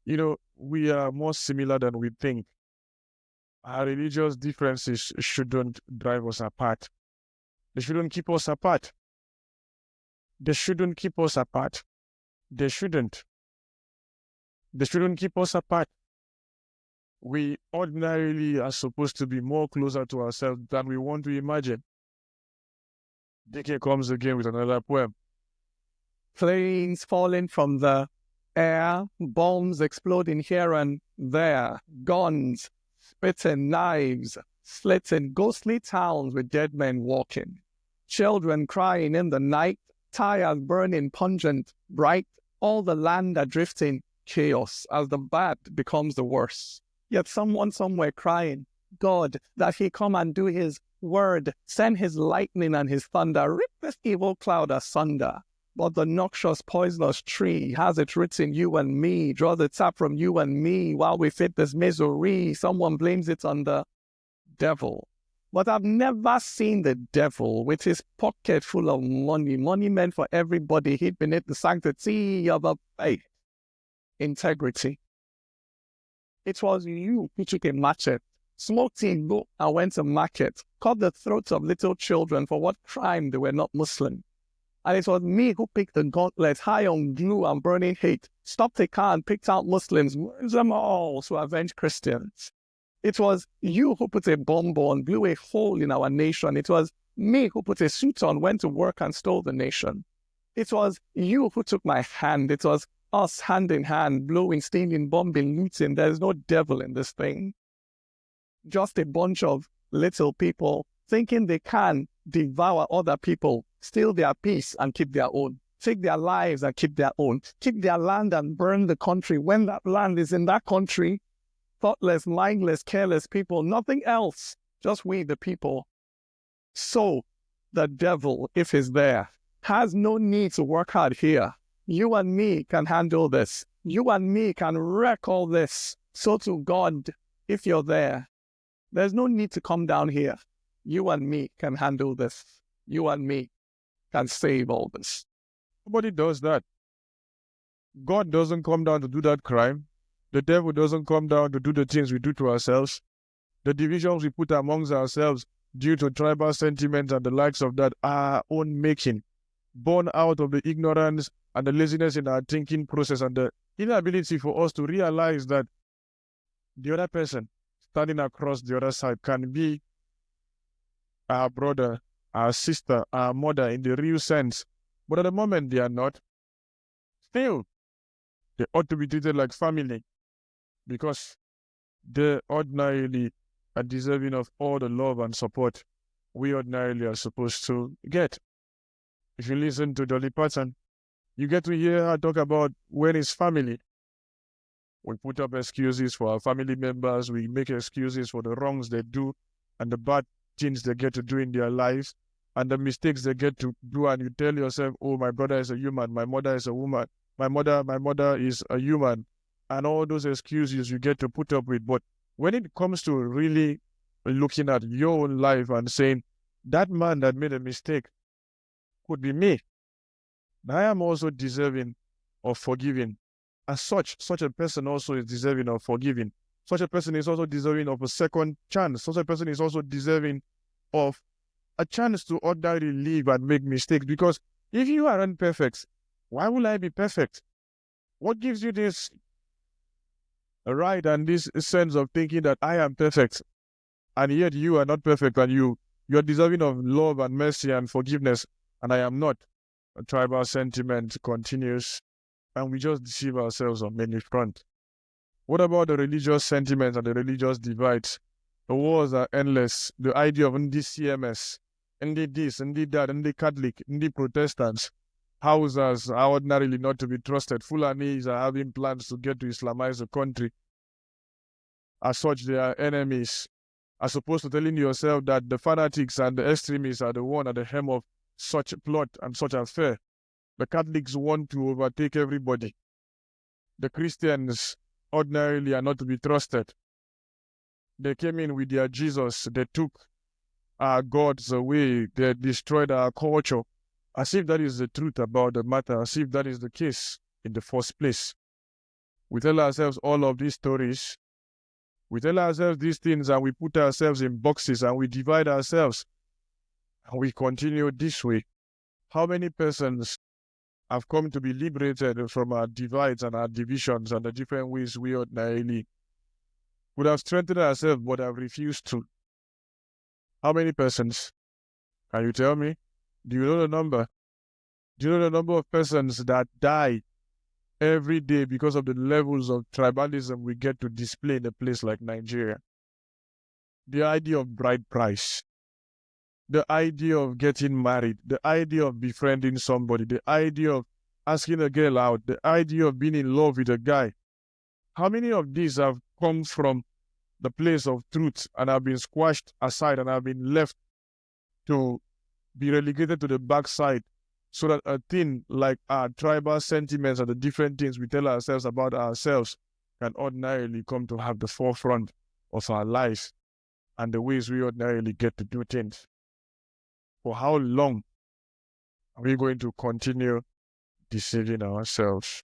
We are more similar than we think. Our religious differences shouldn't drive us apart. They shouldn't keep us apart. They shouldn't keep us apart. They shouldn't. They shouldn't keep us apart. We ordinarily are supposed to be more closer to ourselves than we want to imagine. DK comes again with another poem. Planes falling from the air, bombs exploding here and there, guns, spitting knives, slitting ghostly towns with dead men walking, children crying in the night, tires burning pungent, bright, all the land adrifting chaos as the bad becomes the worse. Yet someone somewhere crying, God, that he come and do his word, send his lightning and his thunder, rip this evil cloud asunder. But the noxious, poisonous tree has it written, you and me, draw the tap from you and me while we fit this misery. Someone blames it on the devil. But I've never seen the devil with his pocket full of money meant for everybody hid beneath the sanctity of a faith, integrity. It was you who took a machete, smoked in book and went to market, cut the throats of little children for what crime they were not Muslim. And it was me who picked the gauntlet high on glue and burning hate, stopped a car and picked out Muslims, murdered them all to avenge Christians. It was you who put a bomb on, blew a hole in our nation. It was me who put a suit on, went to work and stole the nation. It was you who took my hand. It was us hand in hand, blowing, stealing, bombing, looting. There's no devil in this thing. Just a bunch of little people thinking they can devour other people, steal their peace and keep their own, take their lives and keep their own, keep their land and burn the country when that land is in that country. Thoughtless, mindless, careless people, nothing else, just we the people. So the devil, if he's there, has no need to work hard here. You and me can handle this. You and me can wreck all this. So to God, if you're there, there's no need to come down here. You and me can handle this. You and me can save all this. Nobody does that. God doesn't come down to do that crime. The devil doesn't come down to do the things we do to ourselves. The divisions we put amongst ourselves due to tribal sentiments and the likes of that are our own making, born out of the ignorance and the laziness in our thinking process and the inability for us to realize that the other person standing across the other side can be our brother, our sister, our mother in the real sense. But at the moment they are not. Still, they ought to be treated like family because they ordinarily are deserving of all the love and support we ordinarily are supposed to get. If you listen to Dolly Parton, you get to hear her talk about when it's family. We put up excuses for our family members. We make excuses for the wrongs they do and the bad things they get to do in their lives and the mistakes they get to do. And you tell yourself, oh, my brother is a human. My mother is a woman. My mother is a human. And all those excuses you get to put up with. But when it comes to really looking at your own life and saying, that man that made a mistake could be me. I am also deserving of forgiving. As such a person also is deserving of forgiving. Such a person is also deserving of a second chance. Such a person is also deserving of a chance to ordinarily live and make mistakes. Because if you aren't perfect, why will I be perfect? What gives you this right and this sense of thinking that I am perfect, and yet you are not perfect, and you are deserving of love and mercy and forgiveness, and I am not? A tribal sentiment continues, and we just deceive ourselves on many fronts. What about the religious sentiments and the religious divides? The wars are endless. The idea of ndi CMS, ndi this, ndi that, ndi Catholic, ndi Protestants, Hausas are ordinarily not to be trusted. Fulanis are having plans to get to Islamize the country. As such, they are enemies. As opposed to telling yourself that the fanatics and the extremists are the one at the helm of such a plot and such affair. The Catholics want to overtake everybody. The Christians ordinarily are not to be trusted. They came in with their Jesus. They took our gods away. They destroyed our culture. As if that is the truth about the matter, as if that is the case in the first place. We tell ourselves all of these stories. We tell ourselves these things and we put ourselves in boxes and we divide ourselves. And we continue this way. How many persons have come to be liberated from our divides and our divisions and the different ways we ordinarily would have strengthened ourselves but have refused to? How many persons? Can you tell me? Do you know the number? Do you know the number of persons that die every day because of the levels of tribalism we get to display in a place like Nigeria? The idea of bride price, the idea of getting married, the idea of befriending somebody, the idea of asking a girl out, the idea of being in love with a guy. How many of these have come from the place of truth and have been squashed aside and have been left to be relegated to the backside, so that a thing like our tribal sentiments and the different things we tell ourselves about ourselves can ordinarily come to have the forefront of our lives and the ways we ordinarily get to do things? For how long are we going to continue deceiving ourselves?